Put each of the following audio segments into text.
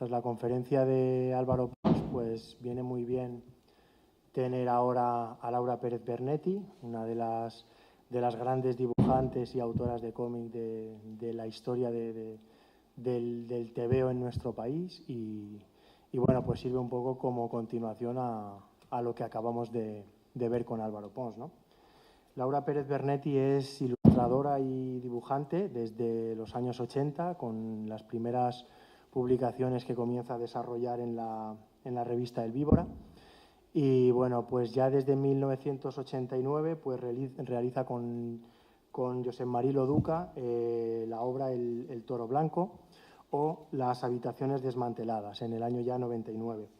tras la conferencia de Álvaro Pons, pues viene muy bien tener ahora a Laura Pérez Bernetti, una de las grandes dibujantes y autoras de cómic de la historia del TVO en nuestro país y bueno, pues sirve un poco como continuación a lo que acabamos de ver con Álvaro Pons, ¿no? Laura Pérez Bernetti es ilustradora y dibujante desde los años 80, con las primeras publicaciones que comienza a desarrollar en la revista El Víbora. Y bueno, pues ya desde 1989 pues realiza con Josep Marí Loduca la obra El Toro Blanco o Las habitaciones desmanteladas en el año ya 99,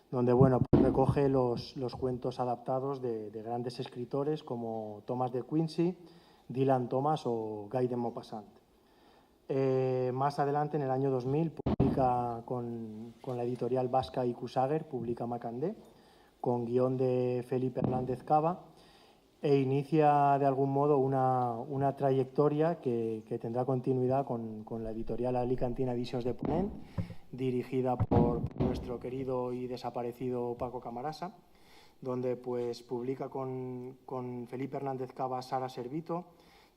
donde bueno, pues recoge los cuentos adaptados de grandes escritores como Thomas de Quincey, Dylan Thomas o Guy de Maupassant. Más adelante, en el año 2000, publica con la editorial vasca Ikusager, publica Macandé, con guión de Felipe Hernández Cava, e inicia de algún modo una trayectoria que tendrá continuidad con la editorial alicantina Edicions de Ponent, dirigida por nuestro querido y desaparecido Paco Camarasa, donde pues publica con Felipe Hernández Cava Sara Servito,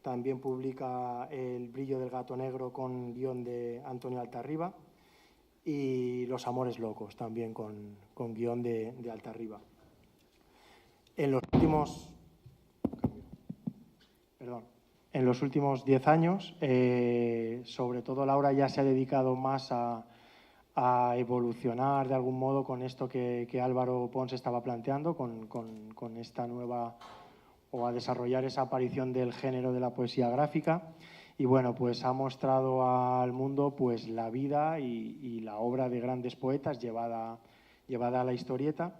también publica El brillo del gato negro con guión de Antonio Altarriba y Los amores locos también con guión de Altarriba. En los últimos 10 años, sobre todo Laura ya se ha dedicado más a evolucionar de algún modo con esto que Álvaro Pons estaba planteando, con esta nueva, o a desarrollar esa aparición del género de la poesía gráfica. Y bueno, pues ha mostrado al mundo pues la vida y la obra de grandes poetas llevada a la historieta,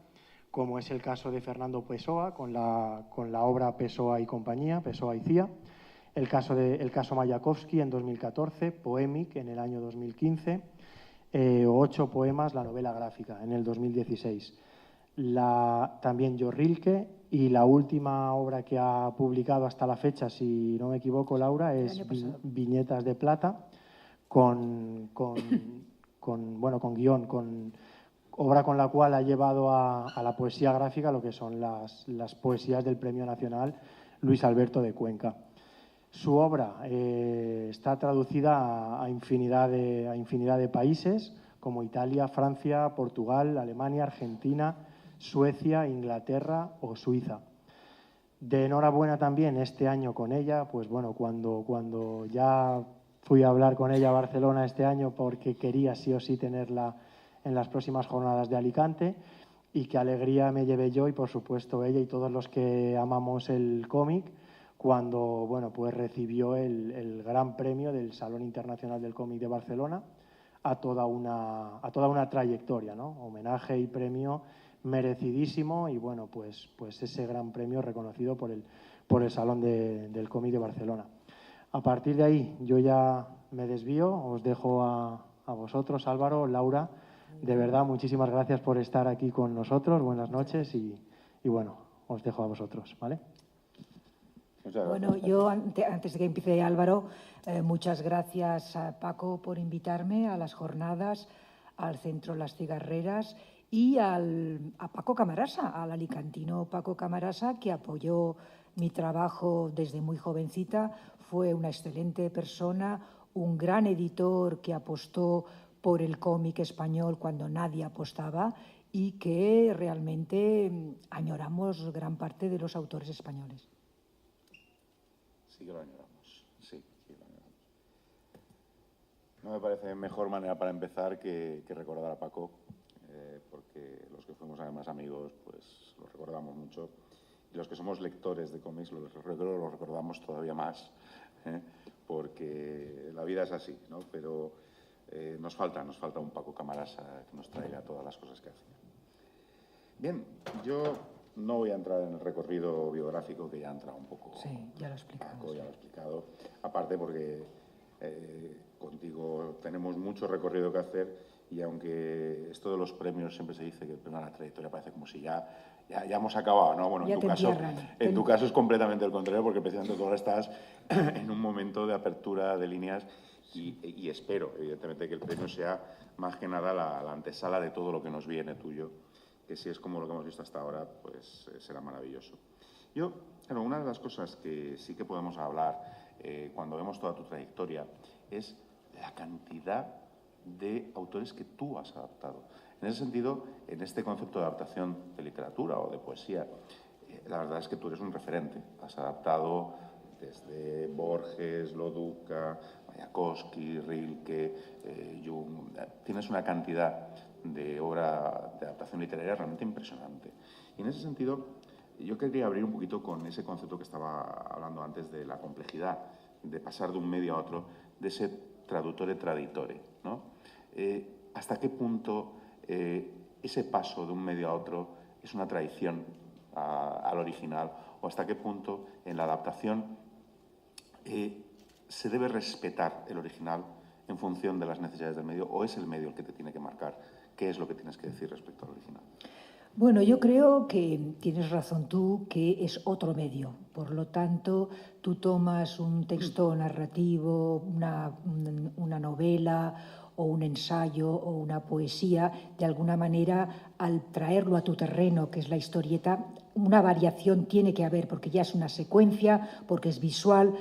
como es el caso de Fernando Pessoa con la obra Pessoa y compañía, Pessoa y Cía, el caso Mayakovsky en 2014, Poemic en el año 2015, 8 poemas, la novela gráfica en el 2016. También Jo Rilke, y la última obra que ha publicado hasta la fecha, si no me equivoco, Laura, es Viñetas de Plata, con guión, obra con la cual ha llevado a la poesía gráfica lo que son las poesías del Premio Nacional Luis Alberto de Cuenca. Su obra está traducida a infinidad de países, como Italia, Francia, Portugal, Alemania, Argentina, Suecia, Inglaterra o Suiza. De enhorabuena también este año con ella, pues bueno, cuando ya fui a hablar con ella a Barcelona este año porque quería sí o sí tenerla en las próximas jornadas de Alicante, y qué alegría me llevé yo y por supuesto ella y todos los que amamos el cómic cuando bueno, pues recibió el gran premio del Salón Internacional del Cómic de Barcelona a toda una trayectoria, ¿no? Homenaje y premio merecidísimo y bueno, pues ese gran premio reconocido por el Salón del Cómic de Barcelona. A partir de ahí yo ya me desvío, os dejo a vosotros, Álvaro, Laura. De verdad, muchísimas gracias por estar aquí con nosotros. Buenas noches y bueno, os dejo a vosotros, ¿vale? Bueno, yo antes de que empiece Álvaro, muchas gracias a Paco por invitarme a las jornadas, al Centro Las Cigarreras y a Paco Camarasa, al alicantino Paco Camarasa, que apoyó mi trabajo desde muy jovencita. Fue una excelente persona, un gran editor que apostó por el cómic español cuando nadie apostaba y que realmente añoramos gran parte de los autores españoles. Sí que lo añoramos, sí que lo añoramos. No me parece mejor manera para empezar que recordar a Paco, porque los que fuimos además amigos, pues lo recordamos mucho. Y los que somos lectores de cómics lo recordamos todavía más, porque la vida es así, ¿no? Pero nos falta un Paco Camarasa que nos traiga todas las cosas que hacía. Bien, yo no voy a entrar en el recorrido biográfico, que ya ha entrado un poco. Sí, ya lo he explicado. Paco, ya lo he explicado. Aparte porque contigo tenemos mucho recorrido que hacer, y aunque esto de los premios siempre se dice que el premio a la trayectoria parece como si ya hemos acabado, ¿no? Bueno, en tu caso es completamente el contrario, porque precisamente tú ahora estás en un momento de apertura de líneas Y espero, evidentemente, que el premio sea más que nada la antesala de todo lo que nos viene tuyo, que si es como lo que hemos visto hasta ahora, pues será maravilloso. Claro, una de las cosas que sí que podemos hablar cuando vemos toda tu trayectoria es la cantidad de autores que tú has adaptado. En ese sentido, en este concepto de adaptación de literatura o de poesía, la verdad es que tú eres un referente. Has adaptado desde Borges, Loduca, Mayakovsky, Rilke, Jung. Tienes una cantidad de obra de adaptación literaria realmente impresionante. Y en ese sentido, yo quería abrir un poquito con ese concepto que estaba hablando antes de la complejidad, de pasar de un medio a otro, de ese traduttore traditore, ¿no? ¿Hasta qué punto ese paso de un medio a otro es una traición al original? ¿O hasta qué punto en la adaptación se debe respetar el original en función de las necesidades del medio? ¿O es el medio el que te tiene que marcar qué es lo que tienes que decir respecto al original? Bueno, yo creo que tienes razón tú, que es otro medio. Por lo tanto, tú tomas un texto narrativo, una novela o un ensayo o una poesía, de alguna manera, al traerlo a tu terreno, que es la historieta, una variación tiene que haber, porque ya es una secuencia, porque es visual,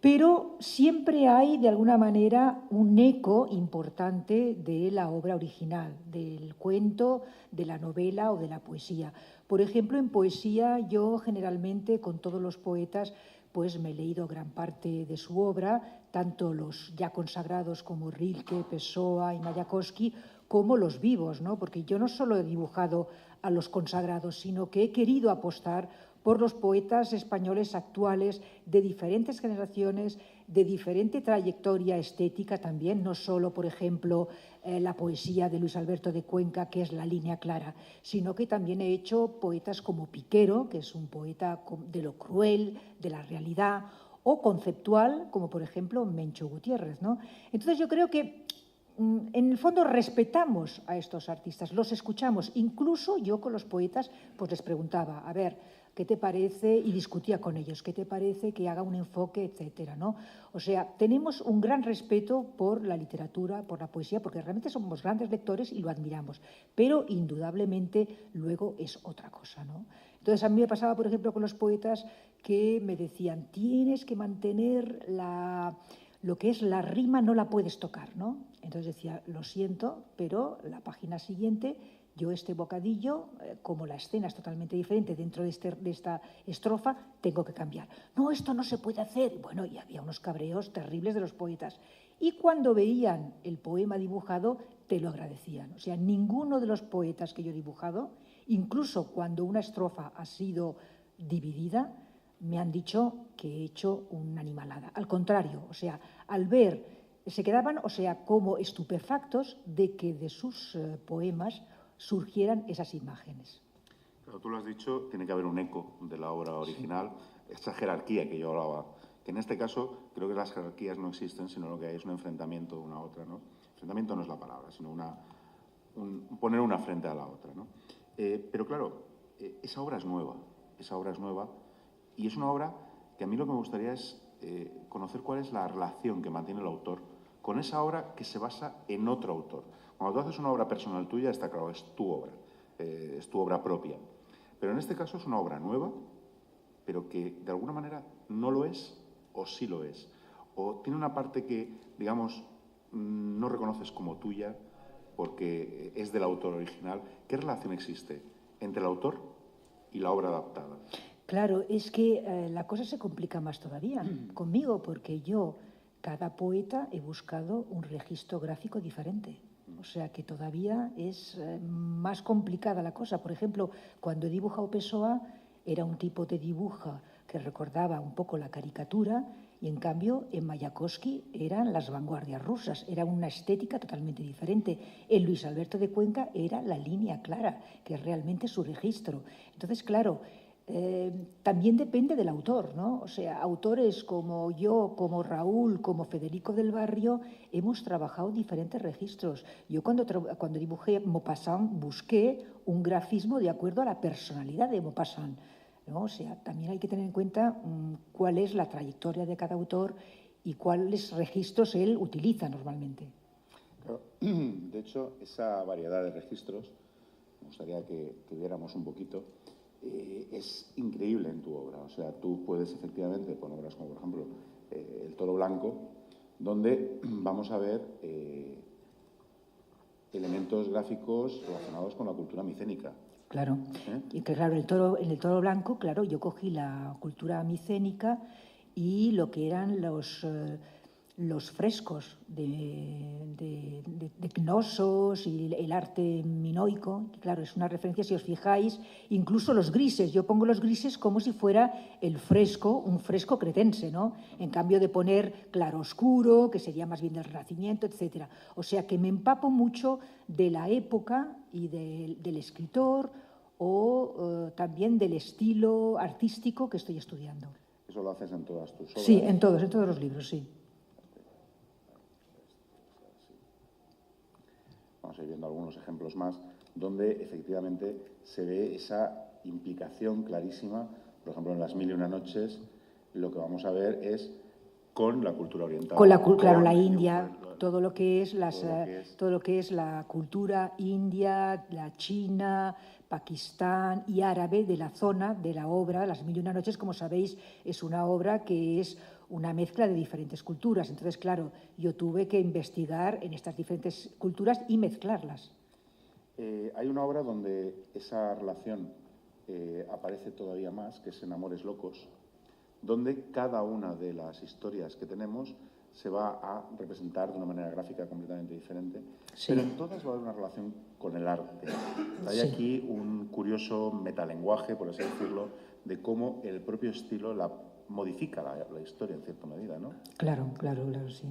pero siempre hay, de alguna manera, un eco importante de la obra original, del cuento, de la novela o de la poesía. Por ejemplo, en poesía yo generalmente con todos los poetas pues me he leído gran parte de su obra, tanto los ya consagrados como Rilke, Pessoa y Mayakovsky, como los vivos, ¿no? Porque yo no solo he dibujado a los consagrados, sino que he querido apostar por los poetas españoles actuales de diferentes generaciones, de diferente trayectoria estética también, no solo, por ejemplo, la poesía de Luis Alberto de Cuenca, que es la línea clara, sino que también he hecho poetas como Piquero, que es un poeta de lo cruel, de la realidad, o conceptual, como por ejemplo Mencho Gutiérrez, ¿no? Entonces yo creo que en el fondo respetamos a estos artistas, los escuchamos. Incluso yo con los poetas pues les preguntaba, a ver, ¿qué te parece? Y discutía con ellos, ¿qué te parece que haga un enfoque, etcétera, ¿no? O sea, tenemos un gran respeto por la literatura, por la poesía, porque realmente somos grandes lectores y lo admiramos, pero indudablemente luego es otra cosa, ¿no? Entonces a mí me pasaba, por ejemplo, con los poetas que me decían, tienes que mantener lo que es la rima, no la puedes tocar, ¿no? Entonces decía, lo siento, pero la página siguiente, yo este bocadillo, como la escena es totalmente diferente dentro de esta estrofa, tengo que cambiar. No, esto no se puede hacer. Bueno, y había unos cabreos terribles de los poetas. Y cuando veían el poema dibujado, te lo agradecían. O sea, ninguno de los poetas que yo he dibujado, incluso cuando una estrofa ha sido dividida, me han dicho que he hecho una animalada. Al contrario, o sea, al ver, se quedaban, o sea, como estupefactos de que de sus poemas surgieran esas imágenes. Pero tú lo has dicho, tiene que haber un eco de la obra original, sí. Esa jerarquía que yo hablaba, que en este caso creo que las jerarquías no existen, sino lo que hay es un enfrentamiento una a otra, ¿no? Enfrentamiento no es la palabra, sino poner una frente a la otra, ¿no? Pero claro, esa obra es nueva y es una obra que a mí lo que me gustaría es conocer cuál es la relación que mantiene el autor con esa obra que se basa en otro autor. Cuando tú haces una obra personal tuya, está claro, es tu obra propia. Pero en este caso es una obra nueva, pero que de alguna manera no lo es o sí lo es. O tiene una parte que, digamos, no reconoces como tuya porque es del autor original. ¿Qué relación existe entre el autor y la obra adaptada? Claro, es que la cosa se complica más todavía conmigo, porque yo, cada poeta, he buscado un registro gráfico diferente. O sea que todavía es más complicada la cosa. Por ejemplo, cuando he dibujado Pessoa, era un tipo de dibujo que recordaba un poco la caricatura, y en cambio en Mayakovsky eran las vanguardias rusas, era una estética totalmente diferente. En Luis Alberto de Cuenca era la línea clara, que es realmente su registro. Entonces, claro, también depende del autor, ¿no? O sea, autores como yo, como Raúl, como Federico del Barrio, hemos trabajado diferentes registros. Yo cuando dibujé Maupassant busqué un grafismo de acuerdo a la personalidad de Maupassant, ¿no? O sea, también hay que tener en cuenta cuál es la trayectoria de cada autor y cuáles registros él utiliza normalmente. Claro. De hecho, esa variedad de registros, me gustaría que viéramos un poquito, es increíble en tu obra. O sea, tú puedes efectivamente, con obras como, por ejemplo, El toro blanco, donde vamos a ver elementos gráficos relacionados con la cultura micénica. Claro, y que claro, en el toro blanco, claro, yo cogí la cultura micénica y lo que eran los frescos de Cnosos y el arte minoico, que claro, es una referencia, si os fijáis, incluso los grises, yo pongo los grises como si fuera el fresco, un fresco cretense, ¿no? En cambio de poner claroscuro, que sería más bien del Renacimiento, etcétera. O sea que me empapo mucho de la época y del escritor o también del estilo artístico que estoy estudiando. ¿Eso lo haces en todas tus obras? Sí, en todos los libros, sí. Vamos a ir viendo algunos ejemplos más, donde efectivamente se ve esa implicación clarísima. Por ejemplo, en Las mil y una noches, lo que vamos a ver es con la cultura oriental. Claro, la India, todo lo que es la cultura india, la china, Pakistán y árabe de la zona de la obra. Las mil y una noches, como sabéis, es una obra que es una mezcla de diferentes culturas. Entonces, claro, yo tuve que investigar en estas diferentes culturas y mezclarlas. Hay una obra donde esa relación aparece todavía más, que es en Amores locos, donde cada una de las historias que tenemos se va a representar de una manera gráfica completamente diferente, sí. Pero en todas va a haber una relación con el arte. Hay aquí un curioso metalenguaje, por así decirlo, de cómo el propio estilo modifica la historia en cierta medida, ¿no? Claro, sí.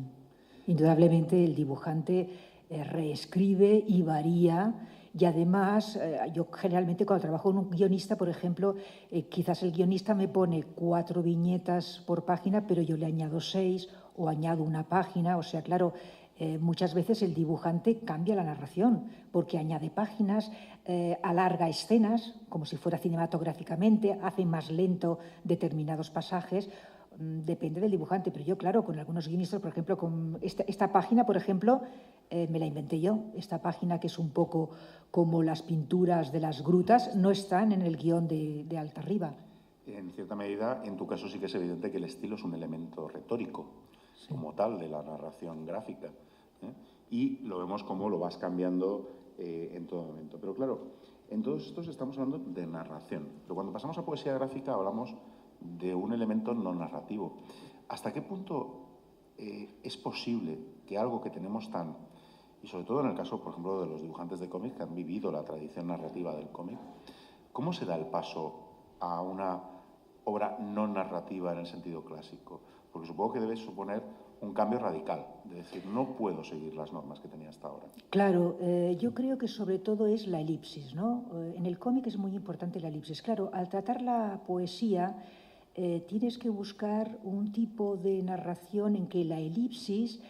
Indudablemente el dibujante reescribe y varía. Y además, yo generalmente cuando trabajo con un guionista, por ejemplo, quizás el guionista me pone 4 viñetas por página, pero yo le añado 6 o añado una página. O sea, claro, muchas veces el dibujante cambia la narración porque añade páginas, alarga escenas, como si fuera cinematográficamente, hace más lento determinados pasajes. Depende del dibujante, pero yo, claro, con algunos guionistas, por ejemplo, con esta página, por ejemplo, me la inventé yo. Esta página, que es un poco como las pinturas de las grutas, no están en el guión de Altarriba. En cierta medida, en tu caso sí que es evidente que el estilo es un elemento retórico, sí, como tal, de la narración gráfica. Y lo vemos como lo vas cambiando en todo momento. Pero claro, en todos estos estamos hablando de narración. Pero cuando pasamos a poesía gráfica hablamos de un elemento no narrativo. ¿Hasta qué punto es posible que algo que tenemos tan, y sobre todo en el caso, por ejemplo, de los dibujantes de cómic que han vivido la tradición narrativa del cómic, cómo se da el paso a una obra no narrativa en el sentido clásico? Porque supongo que debe suponer un cambio radical, de decir, no puedo seguir las normas que tenía hasta ahora. Claro, yo creo que sobre todo es la elipsis, ¿no? En el cómic es muy importante la elipsis. Claro, al tratar la poesía, tienes que buscar un tipo de narración en que la elipsis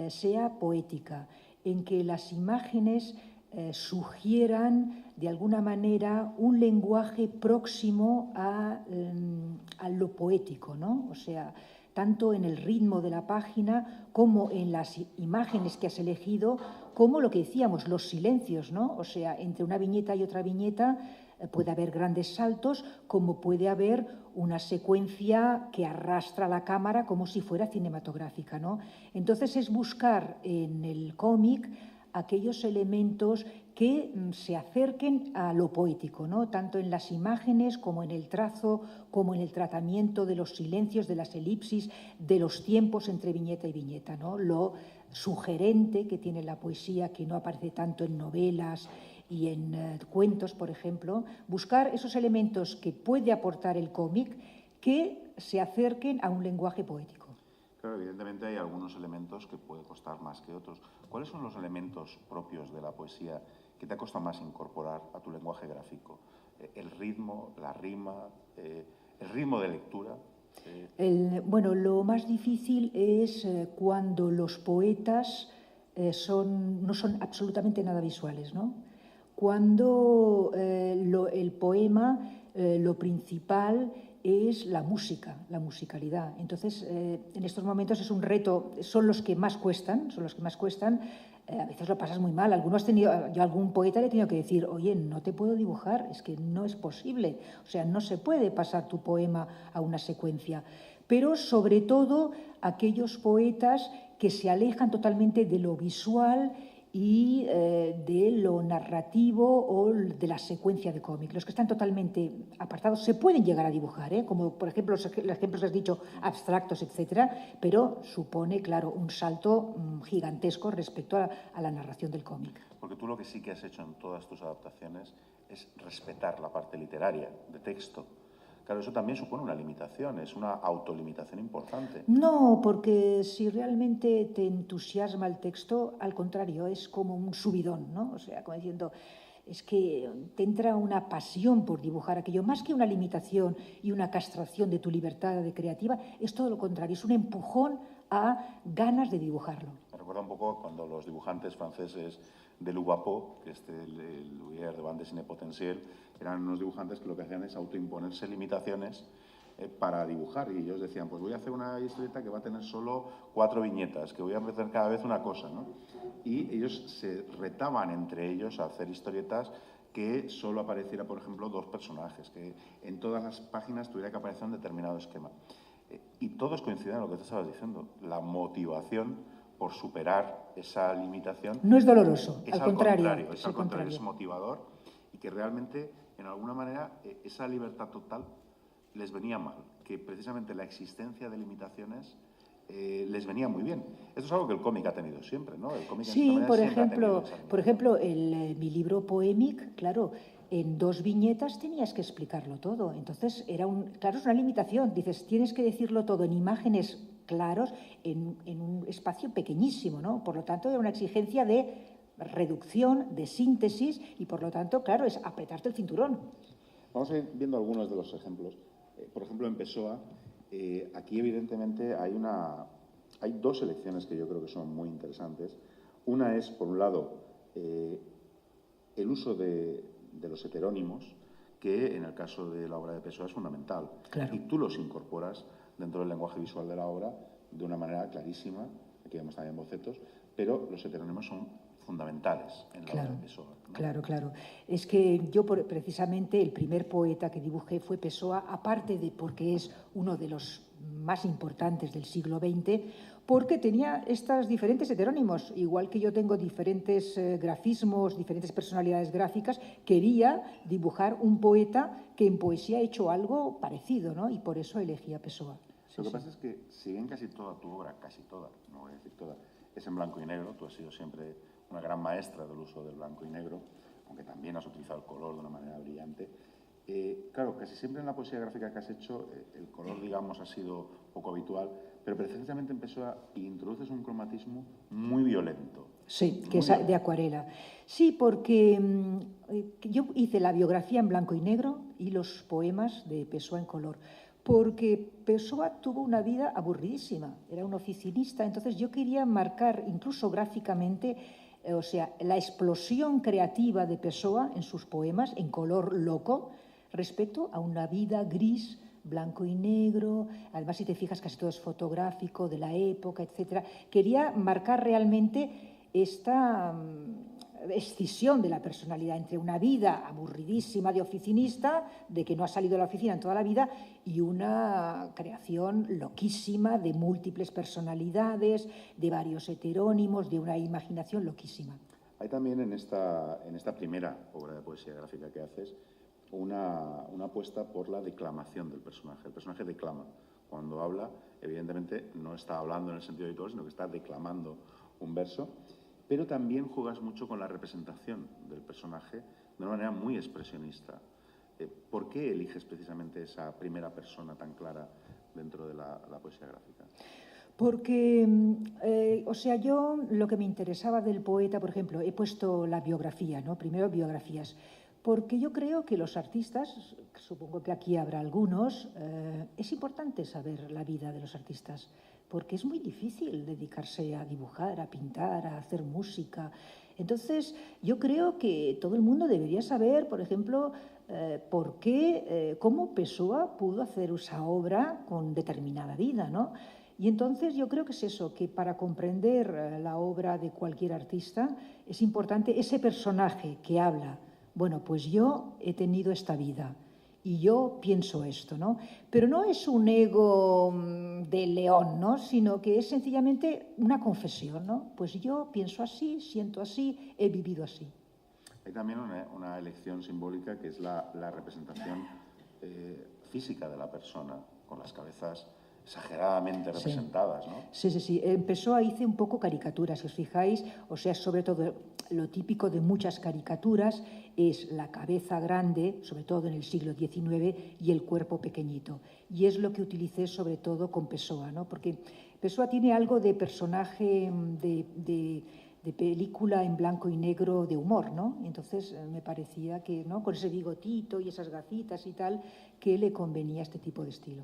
sea poética, en que las imágenes sugieran de alguna manera un lenguaje próximo a lo poético, ¿no? O sea, tanto en el ritmo de la página como en las imágenes que has elegido, como lo que decíamos, los silencios, ¿no? O sea, entre una viñeta y otra viñeta puede haber grandes saltos, como puede haber una secuencia que arrastra la cámara como si fuera cinematográfica, ¿no? Entonces es buscar en el cómic aquellos elementos que se acerquen a lo poético, ¿no? Tanto en las imágenes como en el trazo, como en el tratamiento de los silencios, de las elipsis, de los tiempos entre viñeta y viñeta, ¿no? Lo sugerente que tiene la poesía, que no aparece tanto en novelas y en cuentos, por ejemplo, buscar esos elementos que puede aportar el cómic que se acerquen a un lenguaje poético. Claro, evidentemente hay algunos elementos que puede costar más que otros. ¿Cuáles son los elementos propios de la poesía que te ha costado más incorporar a tu lenguaje gráfico? ¿El ritmo, la rima, el ritmo de lectura? Bueno, lo más difícil es cuando los poetas no son absolutamente nada visuales, ¿no? Cuando el poema, lo principal es la música, la musicalidad. Entonces, en estos momentos es un reto, son los que más cuestan, a veces lo pasas muy mal. Yo a algún poeta le he tenido que decir, oye, no te puedo dibujar, es que no es posible. O sea, no se puede pasar tu poema a una secuencia. Pero sobre todo aquellos poetas que se alejan totalmente de lo visual y de lo narrativo o de la secuencia de cómic. Los que están totalmente apartados se pueden llegar a dibujar, como por ejemplo los ejemplos que has dicho, abstractos, etcétera, pero supone, claro, un salto gigantesco respecto a la narración del cómic. Porque tú lo que sí que has hecho en todas tus adaptaciones es respetar la parte literaria, de texto. Claro, eso también supone una limitación, es una autolimitación importante. No, porque si realmente te entusiasma el texto, al contrario, es como un subidón, ¿no? O sea, como diciendo, es que te entra una pasión por dibujar aquello, más que una limitación y una castración de tu libertad creativa, es todo lo contrario, es un empujón a ganas de dibujarlo. Me recuerda un poco cuando los dibujantes franceses de Louvapeau, que el Louvière de Bande Dessinée Potentiel, eran unos dibujantes que lo que hacían es autoimponerse limitaciones para dibujar. Y ellos decían, pues voy a hacer una historieta que va a tener solo 4 viñetas, que voy a hacer cada vez una cosa, ¿no? Y ellos se retaban entre ellos a hacer historietas que solo apareciera, por ejemplo, 2 personajes, que en todas las páginas tuviera que aparecer un determinado esquema. Y todos coinciden en lo que tú estabas diciendo, la motivación por superar esa limitación. No es doloroso, es al contrario. Es motivador y que realmente, en alguna manera, esa libertad total les venía mal, que precisamente la existencia de limitaciones les venía muy bien. Esto es algo que el cómic ha tenido siempre, ¿no? El cómic sí, por ejemplo, mi libro Poemic, claro, en 2 viñetas tenías que explicarlo todo. Entonces, claro, es una limitación. Dices, tienes que decirlo todo en imágenes claros, en un espacio pequeñísimo, ¿no? Por lo tanto, era una exigencia de reducción, de síntesis y, por lo tanto, claro, es apretarte el cinturón. Vamos a ir viendo algunos de los ejemplos. Por ejemplo, en Pessoa, aquí evidentemente hay 2 elecciones que yo creo que son muy interesantes. Una es, por un lado, el uso de los heterónimos, que en el caso de la obra de Pessoa es fundamental. Claro. Y tú los incorporas dentro del lenguaje visual de la obra de una manera clarísima. Aquí vemos también bocetos, pero los heterónimos son fundamentales en la obra de Pessoa, ¿no? Claro. Es que yo, precisamente, el primer poeta que dibujé fue Pessoa, aparte de porque es uno de los más importantes del siglo XX, porque tenía estos diferentes heterónimos. Igual que yo tengo diferentes grafismos, diferentes personalidades gráficas, quería dibujar un poeta que en poesía ha hecho algo parecido, ¿no? Y por eso elegí a Pessoa. Lo que pasa es que, si bien casi toda tu obra, casi toda, no voy a decir toda, es en blanco y negro, tú has sido siempre una gran maestra del uso del blanco y negro, aunque también has utilizado el color de una manera brillante. Claro, casi siempre en la poesía gráfica que has hecho, el color, digamos, ha sido poco habitual, pero precisamente en Pessoa introduces un cromatismo muy violento. Sí, que es de acuarela. Sí, porque yo hice la biografía en blanco y negro y los poemas de Pessoa en color, porque Pessoa tuvo una vida aburridísima, era un oficinista, entonces yo quería marcar, incluso gráficamente, o sea, la explosión creativa de Pessoa en sus poemas, en color loco, respecto a una vida gris, blanco y negro. Además, si te fijas, casi todo es fotográfico, de la época, etcétera. Quería marcar realmente esta escisión de la personalidad entre una vida aburridísima de oficinista, de que no ha salido de la oficina en toda la vida, y una creación loquísima de múltiples personalidades, de varios heterónimos, de una imaginación loquísima. Hay también en esta primera obra de poesía gráfica que haces una apuesta por la declamación del personaje. El personaje declama. Cuando habla, evidentemente, no está hablando en el sentido habitual, sino que está declamando un verso. Pero también juegas mucho con la representación del personaje de una manera muy expresionista. ¿Por qué eliges precisamente esa primera persona tan clara dentro de la poesía gráfica? Porque, yo lo que me interesaba del poeta, por ejemplo, he puesto la biografía, ¿no? Primero biografías, porque yo creo que los artistas, supongo que aquí habrá algunos, es importante saber la vida de los artistas, porque es muy difícil dedicarse a dibujar, a pintar, a hacer música. Entonces, yo creo que todo el mundo debería saber, por ejemplo, cómo Pessoa pudo hacer esa obra con determinada vida, ¿no? Y entonces yo creo que es eso, que para comprender la obra de cualquier artista es importante ese personaje que habla. Bueno, pues yo he tenido esta vida y yo pienso esto, ¿no? Pero no es un ego de león, ¿no? Sino que es sencillamente una confesión, ¿no? Pues yo pienso así, siento así, he vivido así. Hay también una elección simbólica que es la representación física de la persona, con las cabezas exageradamente representadas, ¿no? Sí, sí, sí. Empezó a hice un poco caricaturas, si os fijáis, o sea, sobre todo lo típico de muchas caricaturas es la cabeza grande, sobre todo en el siglo XIX, y el cuerpo pequeñito. Y es lo que utilicé sobre todo con Pessoa, ¿no? Porque Pessoa tiene algo de personaje de película en blanco y negro de humor, ¿no? Y entonces me parecía que, ¿no?, con ese bigotito y esas gafitas y tal, que le convenía este tipo de estilo.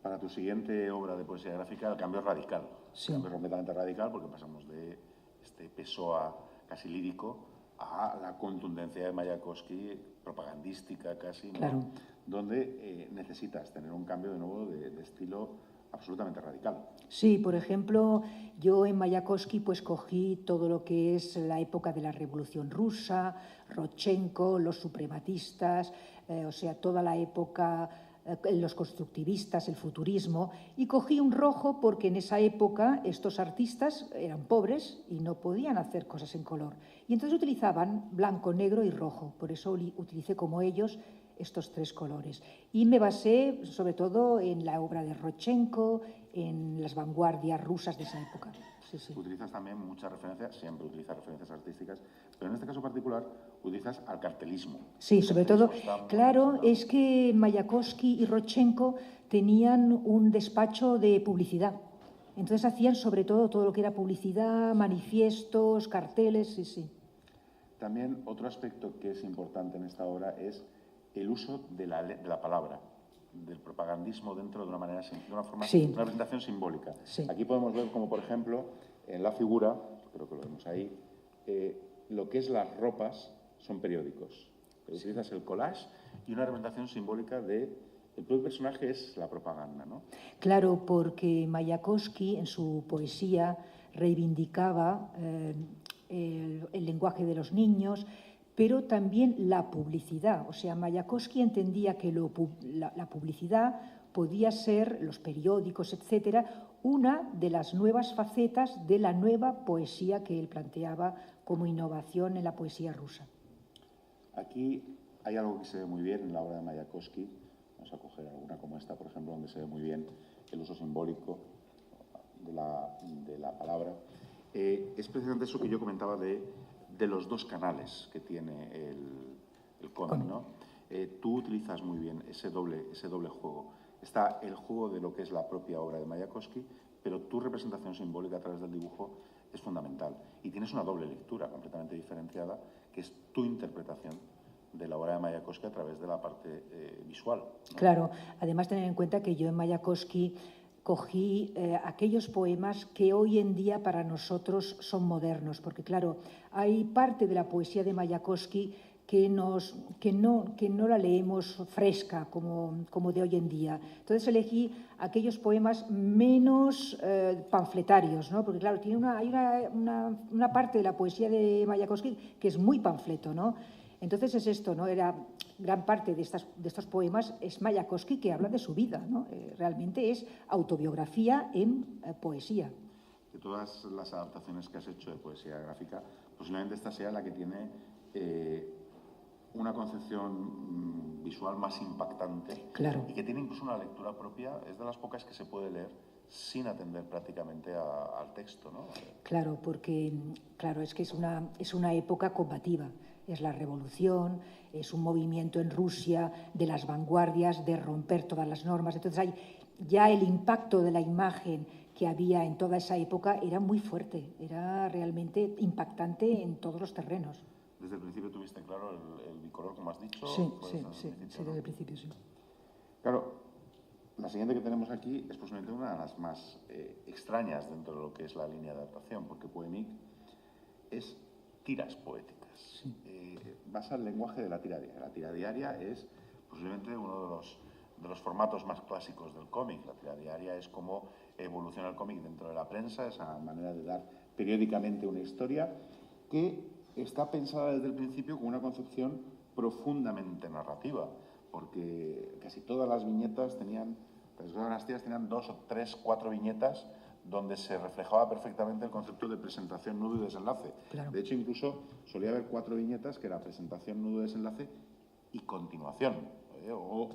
Para tu siguiente obra de poesía gráfica, el cambio es radical. Sí. El cambio es completamente radical porque pasamos de este Pessoa casi lírico a la contundencia de Mayakovsky, propagandística casi, ¿no? Claro. Donde necesitas tener un cambio de nuevo de estilo absolutamente radical. Sí, por ejemplo, yo en Mayakovsky pues cogí todo lo que es la época de la Revolución Rusa, Rodchenko, los suprematistas, o sea, toda la época, los constructivistas, el futurismo, y cogí un rojo porque en esa época estos artistas eran pobres y no podían hacer cosas en color. Y entonces utilizaban blanco, negro y rojo, por eso utilicé como ellos estos tres colores. Y me basé sobre todo en la obra de Rodchenko, en las vanguardias rusas de esa época. Sí, sí. Utilizas también muchas referencias, siempre utilizas referencias artísticas, pero en este caso particular utilizas al cartelismo. Sí, sobre todo, claro, es que Mayakovsky y Rodchenko tenían un despacho de publicidad. Entonces hacían sobre todo lo que era publicidad, manifiestos, carteles, sí, sí. También otro aspecto que es importante en esta obra es el uso de la palabra, del propagandismo dentro de una manera, de una forma, sí, una representación simbólica. Sí. Aquí podemos ver como, por ejemplo, en la figura, creo que lo vemos ahí, lo que es las ropas son periódicos. Utilizas el collage y una representación simbólica de el propio personaje es la propaganda, ¿no? Claro, porque Mayakovsky en su poesía reivindicaba el lenguaje de los niños, pero también la publicidad. O sea, Mayakovsky entendía que la publicidad podía ser, los periódicos, etcétera, una de las nuevas facetas de la nueva poesía que él planteaba como innovación en la poesía rusa. Aquí hay algo que se ve muy bien en la obra de Mayakovsky. Vamos a coger alguna como esta, por ejemplo, donde se ve muy bien el uso simbólico de la palabra. Es precisamente eso que yo comentaba de los dos canales que tiene el cómic, ¿no? Tú utilizas muy bien ese doble juego. Está el juego de lo que es la propia obra de Mayakovsky, pero tu representación simbólica a través del dibujo es fundamental. Y tienes una doble lectura completamente diferenciada, que es tu interpretación de la obra de Mayakovsky a través de la parte visual, ¿no? Claro, además tener en cuenta que yo en Mayakovsky cogí aquellos poemas que hoy en día para nosotros son modernos, porque claro, hay parte de la poesía de Mayakovsky que no la leemos fresca como de hoy en día. Entonces elegí aquellos poemas menos panfletarios, ¿no? Porque claro, hay una parte de la poesía de Mayakovsky que es muy panfleto, ¿no? Entonces es esto, ¿no? Gran parte de estos poemas es Mayakovsky que habla de su vida, ¿no? Realmente es autobiografía en poesía. De todas las adaptaciones que has hecho de poesía gráfica, posiblemente esta sea la que tiene una concepción visual más impactante, claro, y que tiene incluso una lectura propia. Es de las pocas que se puede leer sin atender prácticamente al texto, ¿no? Claro, porque claro, es que es una época combativa. Es la revolución, es un movimiento en Rusia de las vanguardias, de romper todas las normas. Entonces hay ya el impacto de la imagen que había en toda esa época era muy fuerte, era realmente impactante en todos los terrenos. Desde el principio tuviste claro el bicolor, como has dicho. Sí, desde el principio, sí. Claro, la siguiente que tenemos aquí es posiblemente una de las más extrañas dentro de lo que es la línea de adaptación, porque Poémique es tiras poéticas. Basa el lenguaje de la tira diaria. La tira diaria es posiblemente uno de los formatos más clásicos del cómic. La tira diaria es cómo evoluciona el cómic dentro de la prensa, esa manera de dar periódicamente una historia que está pensada desde el principio con una concepción profundamente narrativa, porque casi todas las viñetas tenían, las tiras tenían 2 o 3, 4 viñetas donde se reflejaba perfectamente el concepto de presentación, nudo y desenlace. Claro. De hecho, incluso solía haber 4 viñetas que era presentación, nudo, desenlace y continuación, o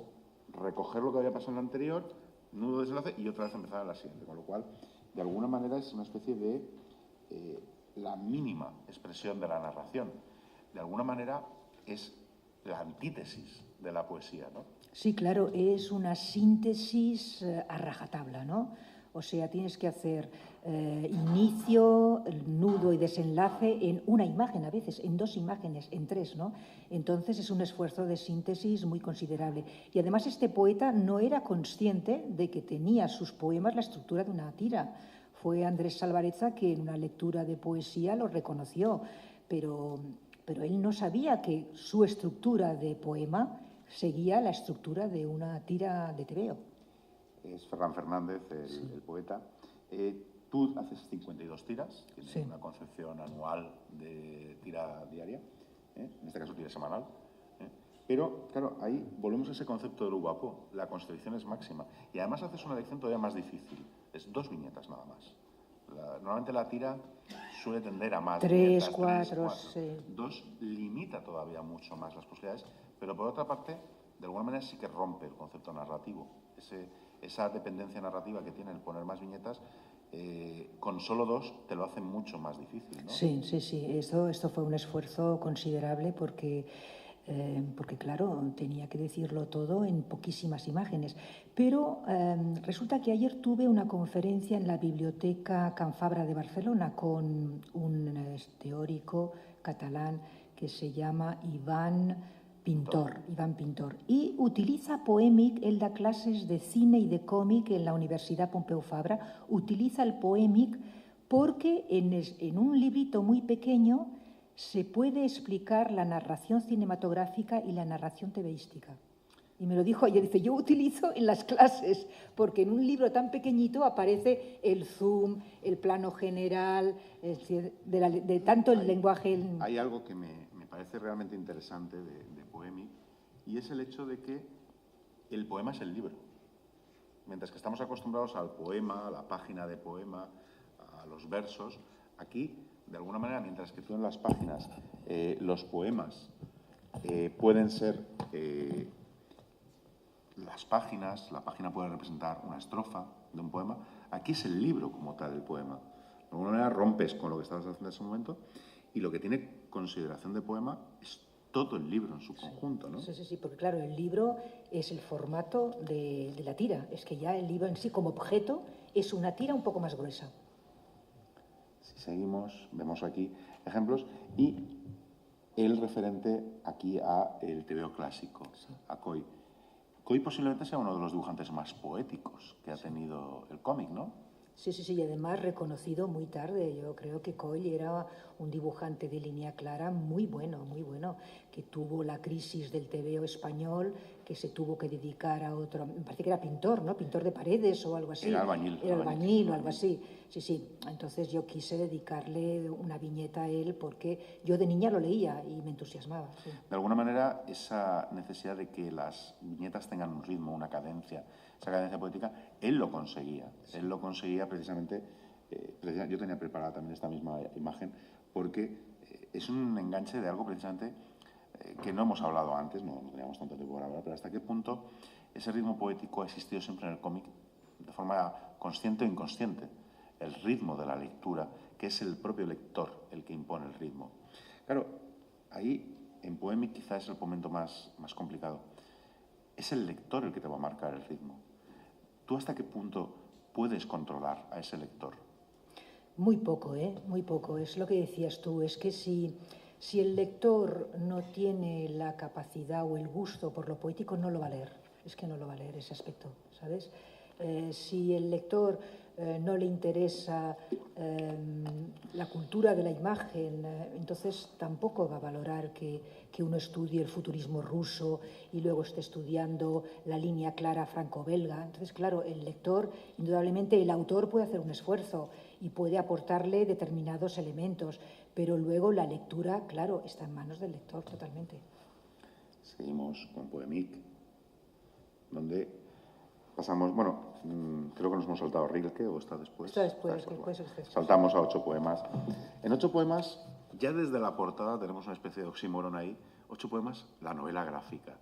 recoger lo que había pasado en la anterior, nudo, desenlace y otra vez empezar en la siguiente, con lo cual, de alguna manera, es una especie de la mínima expresión de la narración. De alguna manera, es la antítesis de la poesía, ¿no? Sí, claro, es una síntesis a rajatabla, ¿no? O sea, tienes que hacer inicio, nudo y desenlace en una imagen, a veces en 2 imágenes, en 3, ¿no? Entonces es un esfuerzo de síntesis muy considerable. Y además este poeta no era consciente de que tenía sus poemas la estructura de una tira. Fue Andrés Salvarezza que en una lectura de poesía lo reconoció, pero él no sabía que su estructura de poema seguía la estructura de una tira de tebeo. Es Ferran Fernández, el poeta. Tú haces 52 tiras, tienes una concepción anual de tira diaria, en este caso tira semanal. Pero, claro, ahí volvemos a ese concepto de lo guapo. La constricción es máxima. Y además haces una lección todavía más difícil. Es 2 viñetas nada más. Normalmente la tira suele tender a más. 3, 4, sí. 2 limita todavía mucho más las posibilidades, pero por otra parte, de alguna manera sí que rompe el concepto narrativo. Esa dependencia narrativa que tiene el poner más viñetas, con solo 2 te lo hace mucho más difícil, ¿no? Sí. Esto fue un esfuerzo considerable porque claro, tenía que decirlo todo en poquísimas imágenes. Pero resulta que ayer tuve una conferencia en la Biblioteca Can Fabra de Barcelona con un teórico catalán que se llama Iván Pintor, y utiliza Poémic. Él da clases de cine y de cómic en la Universidad Pompeu Fabra. Utiliza el Poémic porque en un librito muy pequeño se puede explicar la narración cinematográfica y la narración tebeística. Y me lo dijo ayer, dice, yo utilizo en las clases, porque en un libro tan pequeñito aparece el zoom, el plano general, de tanto el lenguaje... Hay algo que me parece realmente interesante de Poémic, y es el hecho de que el poema es el libro. Mientras que estamos acostumbrados al poema, a la página de poema, a los versos, aquí, de alguna manera, mientras que tú en las páginas, los poemas pueden ser las páginas, la página puede representar una estrofa de un poema, aquí es el libro como tal, el poema. De alguna manera rompes con lo que estabas haciendo en ese momento y lo que tiene consideración de poema es todo el libro en su conjunto, ¿no? Sí, porque claro, el libro es el formato de la tira. Es que ya el libro en sí, como objeto, es una tira un poco más gruesa. Si seguimos, vemos aquí ejemplos y el referente aquí a el tebeo clásico, a Coll. Coll posiblemente sea uno de los dibujantes más poéticos que ha tenido el cómic, ¿no? Sí, y además reconocido muy tarde. Yo creo que Coll era un dibujante de línea clara muy bueno, que tuvo la crisis del tebeo español, que se tuvo que dedicar a otro, me parece que era pintor, ¿no? Pintor de paredes o algo así. Era albañil. Era albañil o algo así. Sí. Entonces yo quise dedicarle una viñeta a él porque yo de niña lo leía y me entusiasmaba. Sí. De alguna manera, esa necesidad de que las viñetas tengan un ritmo, una cadencia, esa cadencia poética, él lo conseguía. Sí. Él lo conseguía precisamente, yo tenía preparada también esta misma imagen, porque es un enganche de algo precisamente que no hemos hablado antes, no teníamos tanto tiempo para hablar, pero hasta qué punto ese ritmo poético ha existido siempre en el cómic de forma consciente o inconsciente. El ritmo de la lectura, que es el propio lector el que impone el ritmo. Claro, ahí en Poémic quizás es el momento más complicado. Es el lector el que te va a marcar el ritmo. ¿Tú hasta qué punto puedes controlar a ese lector? Muy poco, muy poco. Es lo que decías tú, es que si el lector no tiene la capacidad o el gusto por lo poético, no lo va a leer. Es que no lo va a leer ese aspecto, ¿sabes? Si el lector no le interesa la cultura de la imagen, entonces tampoco va a valorar que uno estudie el futurismo ruso y luego esté estudiando la línea clara franco-belga. Entonces, claro, el lector, indudablemente el autor puede hacer un esfuerzo y puede aportarle determinados elementos, pero luego la lectura, claro, está en manos del lector totalmente. Seguimos con Poemic, donde pasamos, bueno, creo que nos hemos saltado Rilke, ¿o está después? Está después, que puede ser después. Saltamos a 8 poemas. En 8 poemas, ya desde la portada tenemos una especie de oxímoron ahí. 8 poemas, la novela gráfica.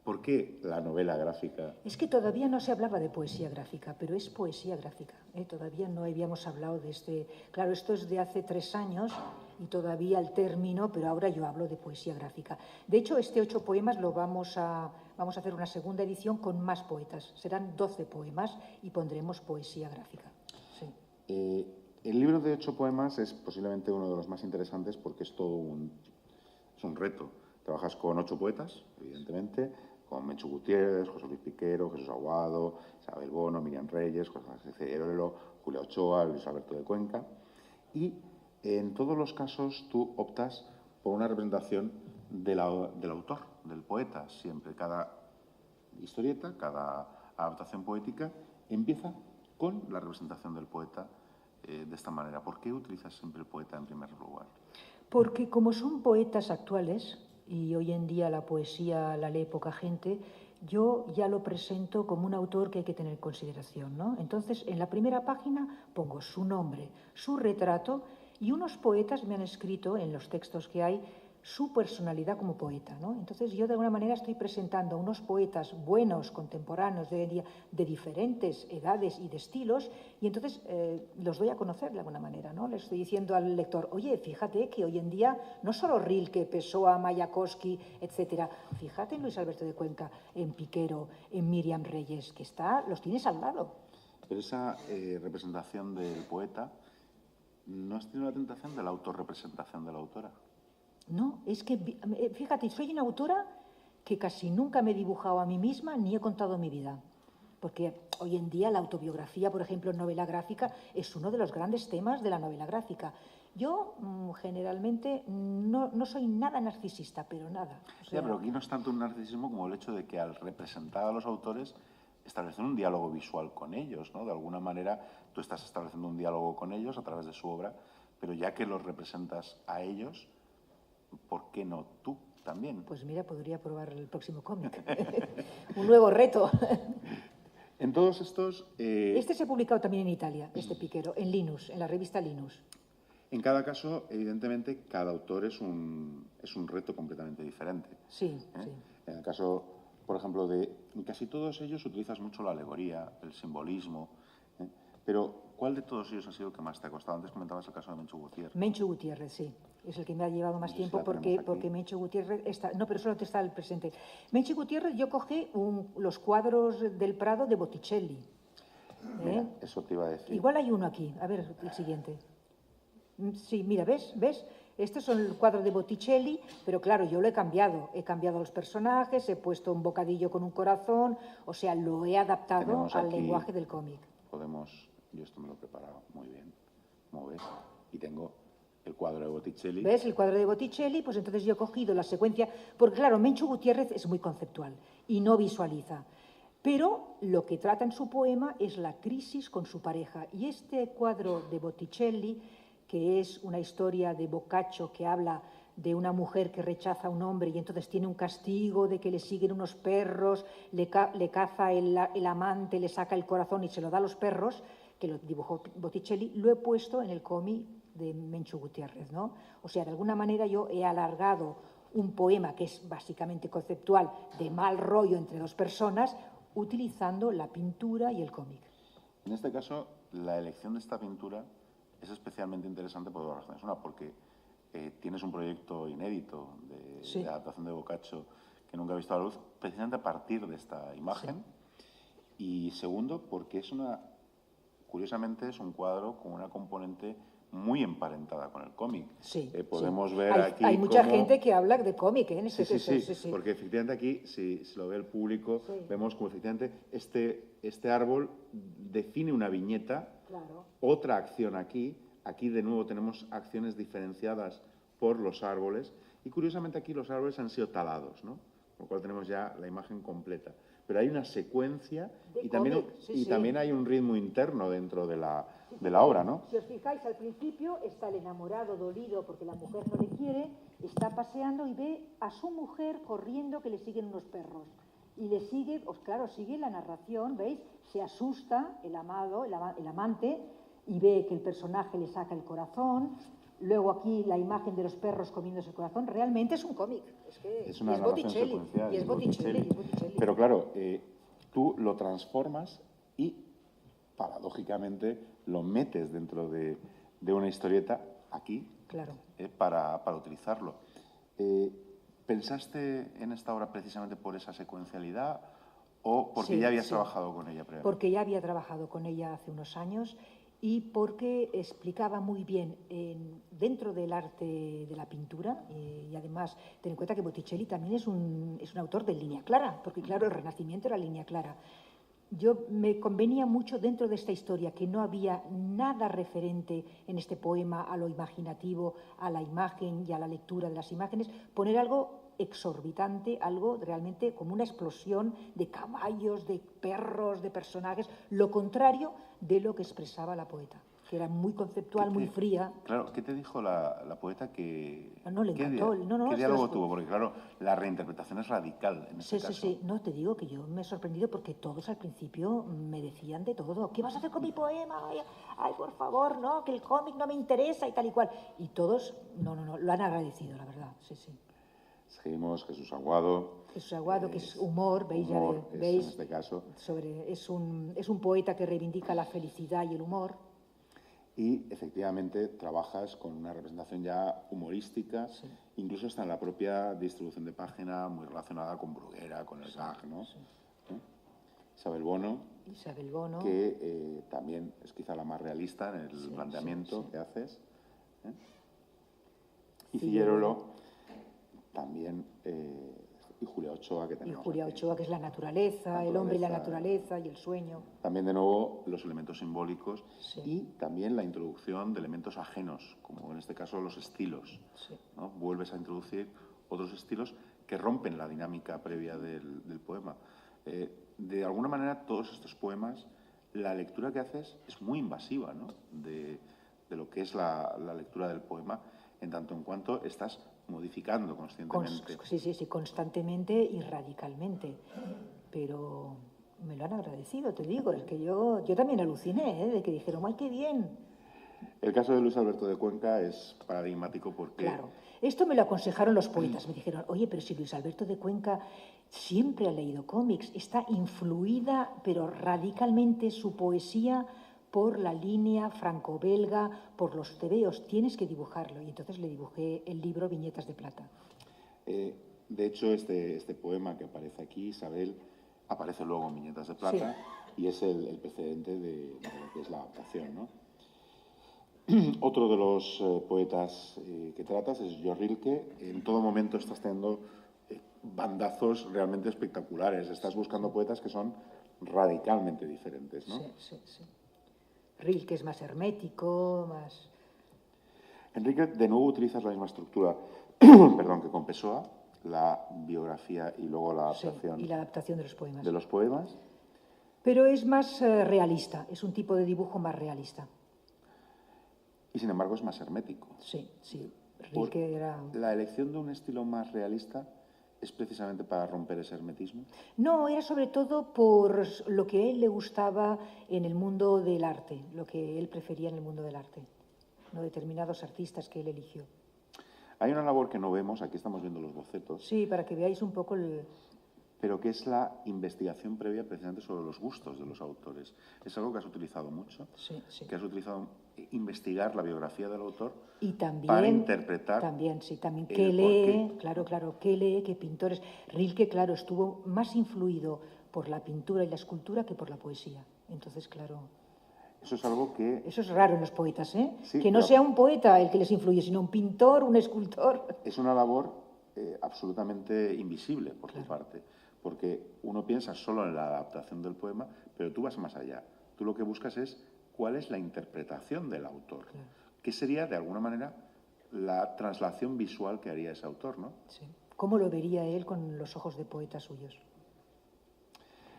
¿Por qué la novela gráfica? Es que todavía no se hablaba de poesía gráfica, pero es poesía gráfica. Todavía no habíamos hablado de este... Claro, esto es de hace 3 años y todavía el término, pero ahora yo hablo de poesía gráfica. De hecho, este 8 poemas lo vamos a hacer una segunda edición con más poetas. Serán 12 poemas y pondremos poesía gráfica. Sí. El libro de 8 poemas es posiblemente uno de los más interesantes porque es todo un reto. Trabajas con 8 poetas, evidentemente, con Menchu Gutiérrez, José Luis Piquero, Jesús Aguado, Isabel Bono, Miriam Reyes, José Cederolo, Julia Ochoa, Luis Alberto de Cuenca. Y en todos los casos tú optas por una representación del autor, del poeta. Siempre cada historieta, cada adaptación poética empieza con la representación del poeta de esta manera. ¿Por qué utilizas siempre el poeta en primer lugar? Porque como son poetas actuales, y hoy en día la poesía la lee poca gente, yo ya lo presento como un autor que hay que tener en consideración, ¿no? Entonces, en la primera página pongo su nombre, su retrato, y unos poetas me han escrito en los textos que hay su personalidad como poeta, ¿no? Entonces, yo de alguna manera estoy presentando a unos poetas buenos, contemporáneos de hoy en día, de diferentes edades y de estilos, y entonces los doy a conocer de alguna manera, ¿no? Le estoy diciendo al lector, oye, fíjate que hoy en día no solo Rilke, Pessoa, Mayakovsky, etcétera, fíjate en Luis Alberto de Cuenca, en Piquero, en Miriam Reyes, que los tienes al lado. Pero esa representación del poeta, ¿no has tenido la tentación de la autorrepresentación de la autora? No, es que, fíjate, soy una autora que casi nunca me he dibujado a mí misma ni he contado mi vida. Porque hoy en día la autobiografía, por ejemplo, en novela gráfica, es uno de los grandes temas de la novela gráfica. Yo generalmente no soy nada narcisista, pero nada. O sea, pero aquí no es tanto un narcisismo como el hecho de que al representar a los autores establecer un diálogo visual con ellos, ¿no? De alguna manera tú estás estableciendo un diálogo con ellos a través de su obra, pero ya que los representas a ellos, ¿por qué no tú también? Pues mira, podría probar el próximo cómic. Un nuevo reto. En todos estos... Este se ha publicado también en Italia, este Piquero, en Linus, en la revista Linus. En cada caso, evidentemente, cada autor es un reto completamente diferente. Sí, sí. En el caso, por ejemplo, de casi todos ellos utilizas mucho la alegoría, el simbolismo, pero ¿cuál de todos ellos ha sido el que más te ha costado? Antes comentabas el caso de Menchu Gutiérrez. Menchu Gutiérrez, sí. Es el que me ha llevado más tiempo porque Menchu Gutiérrez está... No, pero solo te está el presente. Menchu Gutiérrez, yo cogí los cuadros del Prado de Botticelli. Mira, eso te iba a decir. Igual hay uno aquí. A ver, el siguiente. Sí, mira, ¿ves? Estos son el cuadro de Botticelli, pero claro, yo lo he cambiado. He cambiado los personajes, he puesto un bocadillo con un corazón, o sea, lo he adaptado al lenguaje del cómic. Yo esto me lo he preparado muy bien, como ves, y tengo el cuadro de Botticelli. ¿Ves? El cuadro de Botticelli, pues entonces yo he cogido la secuencia, porque claro, Menchu Gutiérrez es muy conceptual y no visualiza. Pero lo que trata en su poema es la crisis con su pareja. Y este cuadro de Botticelli, que es una historia de Boccaccio que habla de una mujer que rechaza a un hombre y entonces tiene un castigo de que le siguen unos perros, le caza el amante, le saca el corazón y se lo da a los perros, que lo dibujó Botticelli, lo he puesto en el cómic de Menchu Gutiérrez, ¿no? O sea, de alguna manera yo he alargado un poema que es básicamente conceptual, de mal rollo entre dos personas, utilizando la pintura y el cómic. En este caso, la elección de esta pintura es especialmente interesante por dos razones. Una, porque tienes un proyecto inédito de adaptación de Boccaccio que nunca ha visto la luz, precisamente a partir de esta imagen. Sí. Y segundo, porque curiosamente es un cuadro con una componente muy emparentada con el cómic. Sí, podemos sí. ver aquí hay mucha cómo... gente que habla de cómic, ¿eh? En este Sí, porque efectivamente aquí, si lo ve el público, vemos como efectivamente este árbol define una viñeta, otra acción aquí de nuevo tenemos acciones diferenciadas por los árboles, y curiosamente aquí los árboles han sido talados, ¿no? Con lo cual tenemos ya la imagen completa. Pero hay una secuencia y también hay un ritmo interno dentro de la obra, ¿no? Si os fijáis, al principio está el enamorado dolido porque la mujer no le quiere, está paseando y ve a su mujer corriendo que le siguen unos perros. Y le sigue, claro, sigue la narración, ¿veis? Se asusta el amado, el amante, y ve que el personaje le saca el corazón. Luego aquí la imagen de los perros comiéndose el corazón. Realmente es un cómic. Es una narración secuencial. Y es Botticelli. Pero claro, tú lo transformas y, paradójicamente, lo metes dentro de una historieta aquí, para utilizarlo. ¿Pensaste en esta obra precisamente por esa secuencialidad o porque ya habías trabajado con ella previamente? Porque ya había trabajado con ella hace unos años y porque explicaba muy bien dentro del arte de la pintura, y además ten en cuenta que Botticelli también es un autor de línea clara, porque claro, el Renacimiento era línea clara. Me convenía mucho dentro de esta historia que no había nada referente en este poema a lo imaginativo, a la imagen y a la lectura de las imágenes, poner algo exorbitante, algo realmente como una explosión de caballos, de perros, de personajes, lo contrario de lo que expresaba la poeta, que era muy conceptual, muy fría. Claro, ¿qué te dijo la poeta que...? No, le encantó. ¿Qué diálogo tuvo? Porque claro, la reinterpretación es radical en este caso. Sí. No, te digo que yo me he sorprendido porque todos al principio me decían de todo. ¿Qué vas a hacer con mi poema? Ay, por favor, no, que el cómic no me interesa y tal y cual. Y todos, no, lo han agradecido, la verdad, sí. Seguimos, Jesús Aguado. Jesús Aguado, que es humor, ¿veis? En este caso. Es un poeta que reivindica la felicidad y el humor. Y efectivamente trabajas con una representación ya humorística, incluso hasta en la propia distribución de página, muy relacionada con Bruguera, con el gag, ¿no? Isabel Bono, que también es quizá la más realista en el planteamiento que haces. Y Figuerolo también, y Julia Ochoa, que tenemos. Y Julia Ochoa, que es la naturaleza, el hombre y la naturaleza y el sueño. También, de nuevo, los elementos simbólicos y también la introducción de elementos ajenos, como en este caso los estilos, ¿no? Vuelves a introducir otros estilos que rompen la dinámica previa del poema. De alguna manera, todos estos poemas, la lectura que haces es muy invasiva, ¿no? de lo que es la lectura del poema, en tanto en cuanto estás modificando conscientemente. Sí, constantemente y radicalmente. Pero me lo han agradecido, te digo. Es que yo también aluciné, de que dijeron, ¡ay, qué bien! El caso de Luis Alberto de Cuenca es paradigmático porque... Claro. Esto me lo aconsejaron los poetas. Me dijeron, oye, pero si Luis Alberto de Cuenca siempre ha leído cómics, está influida, pero radicalmente su poesía por la línea franco-belga, por los tebeos, tienes que dibujarlo. Y entonces le dibujé el libro Viñetas de Plata. De hecho, este poema que aparece aquí, Isabel, aparece luego en Viñetas de Plata y es el precedente de lo que es la adaptación, ¿no? Otro de los poetas que tratas es Jo Rilke. En todo momento estás teniendo bandazos realmente espectaculares. Estás buscando poetas que son radicalmente diferentes, ¿no? Sí. Rilke es más hermético, más... Enrique, de nuevo utilizas la misma estructura que con Pessoa, la biografía y luego la adaptación. Y la adaptación de los poemas. De los poemas. Pero es más realista, es un tipo de dibujo más realista. Y sin embargo es más hermético. Sí. Rilke era... ¿La elección de un estilo más realista es precisamente para romper ese hermetismo? No, era sobre todo por lo que a él le gustaba en el mundo del arte, lo que él prefería en el mundo del arte, no determinados artistas que él eligió. Hay una labor que no vemos, aquí estamos viendo los bocetos. Sí, para que veáis un poco el... Pero que es la investigación previa precisamente sobre los gustos de los autores. Es algo que has utilizado mucho, sí. Que has utilizado investigar la biografía del autor y también, para interpretar. También, qué lee, claro, qué lee, qué pintores. Rilke, claro, estuvo más influido por la pintura y la escultura que por la poesía. Entonces, claro... Eso es algo que... Eso es raro en los poetas, ¿eh? Sí, que no sea un poeta el que les influye, sino un pintor, un escultor. Es una labor absolutamente invisible por tu parte, porque uno piensa solo en la adaptación del poema, pero tú vas más allá. Tú lo que buscas es cuál es la interpretación del autor, qué sería, de alguna manera, la traslación visual que haría ese autor, ¿no? Sí. ¿Cómo lo vería él con los ojos de poeta suyos?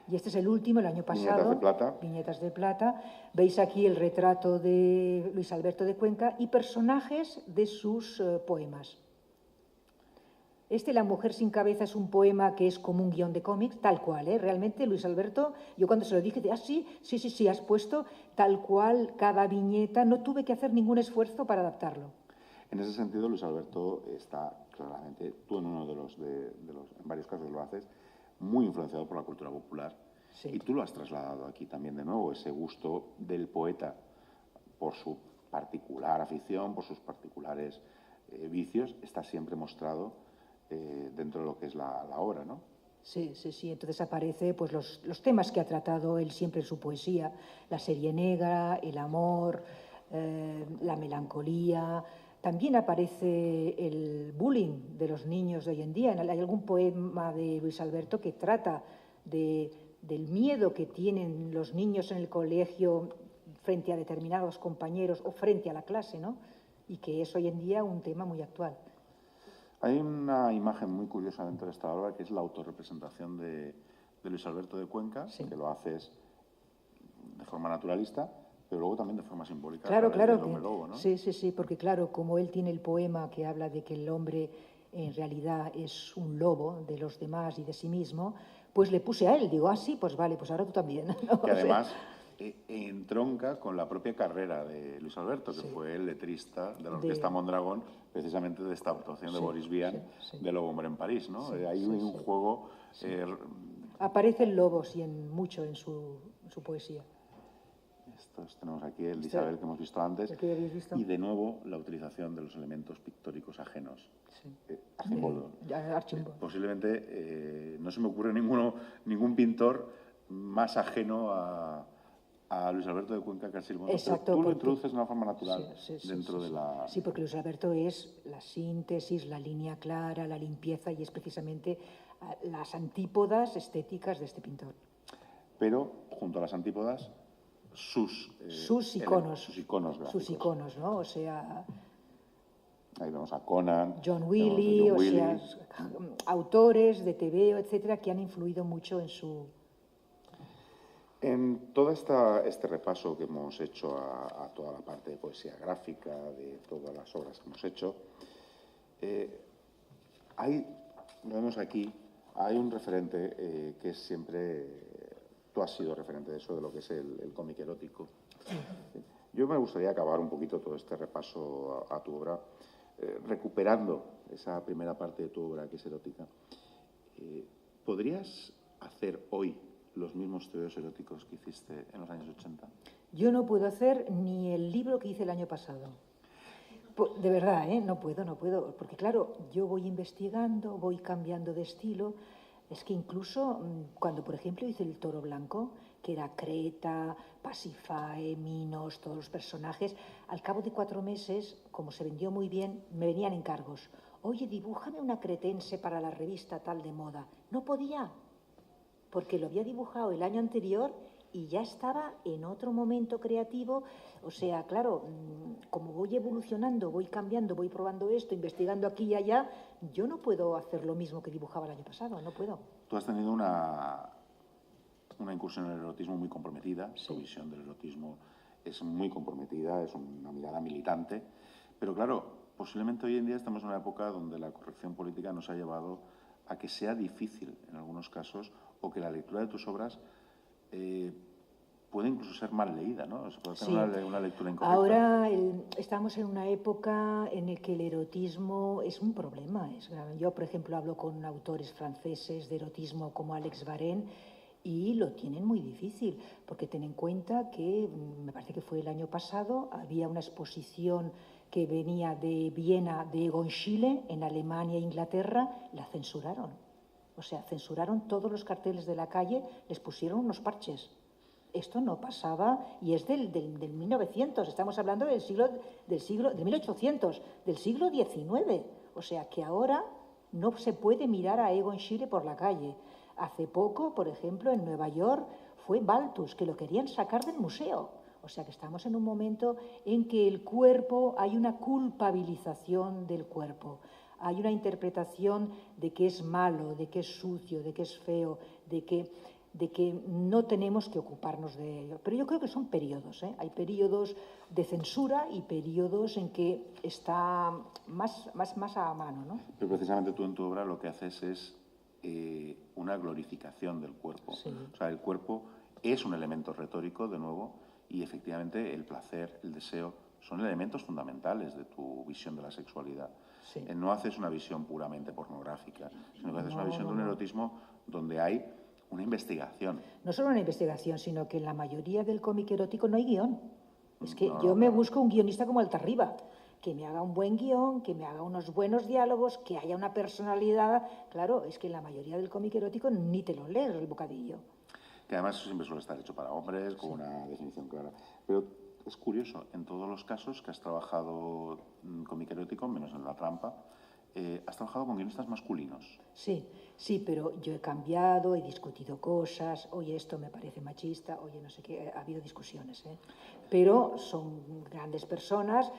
Y este es el último, el año pasado. Viñetas de plata. Viñetas de plata. Veis aquí el retrato de Luis Alberto de Cuenca y personajes de sus poemas. La mujer sin cabeza, es un poema que es como un guión de cómics, tal cual, ¿eh? Realmente, Luis Alberto, yo cuando se lo dije, sí, has puesto tal cual cada viñeta, no tuve que hacer ningún esfuerzo para adaptarlo. En ese sentido, Luis Alberto está claramente, tú en uno de los en varios casos lo haces, muy influenciado por la cultura popular. Sí. Y tú lo has trasladado aquí también de nuevo, ese gusto del poeta por su particular afición, por sus particulares vicios, está siempre mostrado dentro de lo que es la obra, ¿no? Sí. Entonces aparece pues, los temas que ha tratado él siempre en su poesía, la serie negra, el amor, la melancolía. También aparece el bullying de los niños de hoy en día. Hay algún poema de Luis Alberto que trata del miedo que tienen los niños en el colegio frente a determinados compañeros o frente a la clase, ¿no? Y que es hoy en día un tema muy actual. Hay una imagen muy curiosa dentro de esta obra que es la autorrepresentación de Luis Alberto de Cuenca, que lo haces de forma naturalista, pero luego también de forma simbólica. Claro. Del hombre lobo, ¿no? Sí, porque claro, como él tiene el poema que habla de que el hombre en realidad es un lobo de los demás y de sí mismo, pues le puse a él, digo, sí, pues vale, pues ahora tú también. ¿No? Que además entronca con la propia carrera de Luis Alberto, que fue el letrista de la Orquesta Mondragón, precisamente de esta actuación de Boris Vian, de Lobo Hombre en París, ¿no? Hay un juego... Aparece el lobo, mucho en su poesía. Tenemos aquí el de Isabel que hemos visto antes. ¿El que habéis visto? Y de nuevo la utilización de los elementos pictóricos ajenos. Archimbolo. Posiblemente no se me ocurre ningún pintor más ajeno a Luis Alberto de Cuenca que Archimbolo. Exacto. Tú lo introduces de una forma natural dentro de la... Sí, porque Luis Alberto es la síntesis, la línea clara, la limpieza y es precisamente las antípodas estéticas de este pintor. Pero junto a las antípodas... Sus iconos gráficos. Sus iconos, ¿no? O sea... Ahí vemos a Conan. John Willy, sea, autores de TVO, etcétera, que han influido mucho en su... En todo este repaso que hemos hecho a toda la parte de poesía gráfica, de todas las obras que hemos hecho, lo vemos aquí, hay un referente que es siempre... Tú has sido referente de eso, de lo que es el cómic erótico. Yo me gustaría acabar un poquito todo este repaso a tu obra, recuperando esa primera parte de tu obra que es erótica. ¿Podrías hacer hoy los mismos tebeos eróticos que hiciste en los años 80? Yo no puedo hacer ni el libro que hice el año pasado. De verdad, no puedo. Porque claro, yo voy investigando, voy cambiando de estilo. Es que incluso cuando, por ejemplo, hice el Toro Blanco, que era Creta, Pasífae, Minos, todos los personajes, al cabo de 4 meses, como se vendió muy bien, me venían encargos. Oye, dibújame una cretense para la revista tal de moda. No podía, porque lo había dibujado el año anterior y ya estaba en otro momento creativo. O sea, claro, como voy evolucionando, voy cambiando, voy probando esto, investigando aquí y allá, yo no puedo hacer lo mismo que dibujaba el año pasado, no puedo. Tú has tenido una incursión en el erotismo muy comprometida, tu visión del erotismo es muy comprometida, es una mirada militante, pero claro, posiblemente hoy en día estamos en una época donde la corrección política nos ha llevado a que sea difícil en algunos casos o que la lectura de tus obras puede incluso ser mal leída, ¿no? Se puede tener una lectura incorrecta. Ahora estamos en una época en la que el erotismo es un problema. Es grave. Yo, por ejemplo, hablo con autores franceses de erotismo como Alex Varenne y lo tienen muy difícil, porque ten en cuenta que, me parece que fue el año pasado, había una exposición que venía de Viena, de Egon Schiele, en Alemania e Inglaterra, la censuraron. O sea, censuraron todos los carteles de la calle, les pusieron unos parches. Esto no pasaba y es del 1900, estamos hablando del 1800, del siglo XIX. O sea que ahora no se puede mirar a Egon Schiele por la calle. Hace poco, por ejemplo, en Nueva York fue Balthus, que lo querían sacar del museo. O sea que estamos en un momento en que el cuerpo, hay una culpabilización del cuerpo. Hay una interpretación de que es malo, de que es sucio, de que es feo, de que no tenemos que ocuparnos de ello. Pero yo creo que son periodos, ¿eh? Hay periodos de censura y periodos en que está más a mano, ¿no? Pero precisamente tú en tu obra lo que haces es una glorificación del cuerpo. Sí. O sea, el cuerpo es un elemento retórico, de nuevo, y efectivamente el placer, el deseo, son elementos fundamentales de tu visión de la sexualidad. Sí. No haces una visión puramente pornográfica, sino que haces una visión de un erotismo donde hay una investigación. No solo una investigación, sino que en la mayoría del cómic erótico no hay guión. Es que yo me busco un guionista como Altarriba, que me haga un buen guión, que me haga unos buenos diálogos, que haya una personalidad. Claro, es que en la mayoría del cómic erótico ni te lo lees el bocadillo. Que además siempre suele estar hecho para hombres, con una definición clara. Pero es curioso, en todos los casos que has trabajado cómic erótico, menos en La Trampa, has trabajado con guionistas masculinos. Sí, pero yo he cambiado, he discutido cosas, oye, esto me parece machista, oye, no sé qué, ha habido discusiones, ¿eh? Pero son grandes personas,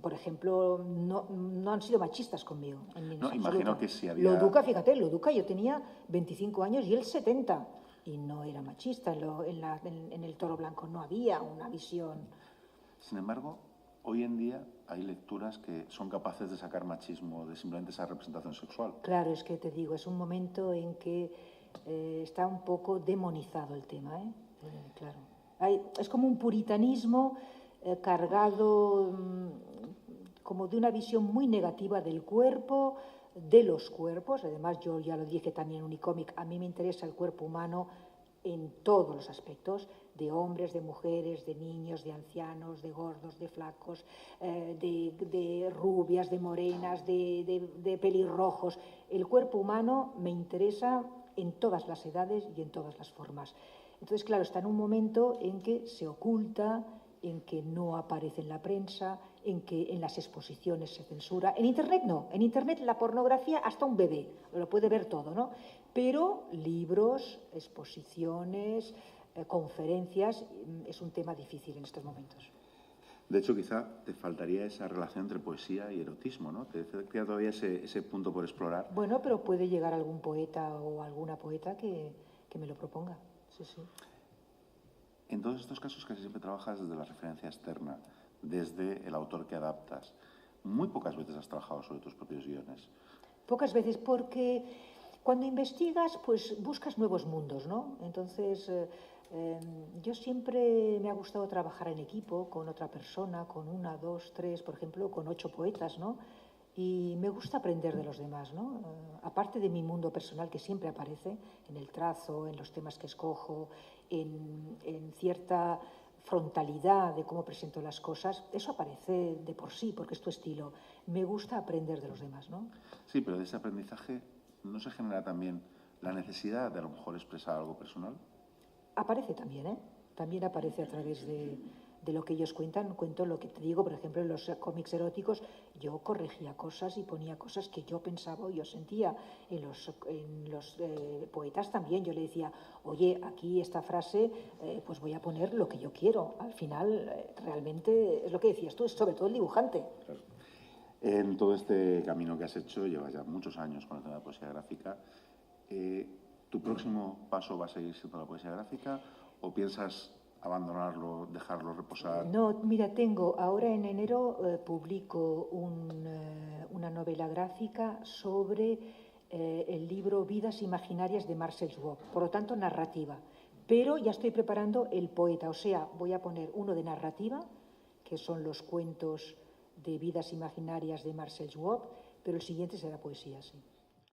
por ejemplo, no han sido machistas conmigo. No, imagino que sí había... Loduca, fíjate, Loduca, yo tenía 25 años y él 70, y no era machista, en el Toro Blanco no había una visión. Sin embargo, hoy en día hay lecturas que son capaces de sacar machismo de simplemente esa representación sexual. Claro, es que te digo, es un momento en que está un poco demonizado el tema, ¿eh? Claro. Es como un puritanismo cargado como de una visión muy negativa del cuerpo, de los cuerpos. Además, yo ya lo dije también en Unicómic, a mí me interesa el cuerpo humano en todos los aspectos, de hombres, de mujeres, de niños, de ancianos, de gordos, de flacos, de rubias, de morenas, de pelirrojos. El cuerpo humano me interesa en todas las edades y en todas las formas. Entonces, claro, está en un momento en que se oculta, en que no aparece en la prensa, en que en las exposiciones se censura. En Internet no. En Internet la pornografía hasta un bebé lo puede ver todo, ¿no? Pero libros, exposiciones, conferencias, es un tema difícil en estos momentos. De hecho, quizá te faltaría esa relación entre poesía y erotismo, ¿no? Te queda todavía ese punto por explorar. Bueno, pero puede llegar algún poeta o alguna poeta que me lo proponga. Sí, sí. En todos estos casos casi siempre trabajas desde la referencia externa, desde el autor que adaptas. Muy pocas veces has trabajado sobre tus propios guiones. Pocas veces, porque cuando investigas, pues buscas nuevos mundos, ¿no? Entonces, yo siempre me ha gustado trabajar en equipo, con otra persona, con 1, 2, 3, por ejemplo, con 8 poetas, ¿no? Y me gusta aprender de los demás, ¿no? Aparte de mi mundo personal, que siempre aparece en el trazo, en los temas que escojo, en cierta frontalidad de cómo presento las cosas, eso aparece de por sí, porque es tu estilo. Me gusta aprender de los demás, ¿no? Sí, pero de ese aprendizaje ¿no se genera también la necesidad de a lo mejor expresar algo personal? Aparece también, ¿eh? También aparece a través de lo que ellos cuentan. Cuento lo que te digo, por ejemplo, en los cómics eróticos, yo corregía cosas y ponía cosas que yo pensaba o yo sentía. En los poetas también yo le decía, oye, aquí esta frase, pues voy a poner lo que yo quiero. Al final, realmente, es lo que decías tú, es sobre todo el dibujante. Claro. En todo este camino que has hecho, llevas ya muchos años con el tema de poesía gráfica. ¿Tu próximo paso va a seguir siendo la poesía gráfica o piensas abandonarlo, dejarlo reposar? No, mira, ahora en enero publico una novela gráfica sobre el libro Vidas Imaginarias de Marcel Schwab, por lo tanto narrativa. Pero ya estoy preparando el poeta, o sea, voy a poner uno de narrativa, que son los cuentos de Vidas Imaginarias de Marcel Schwab, pero el siguiente será poesía, sí.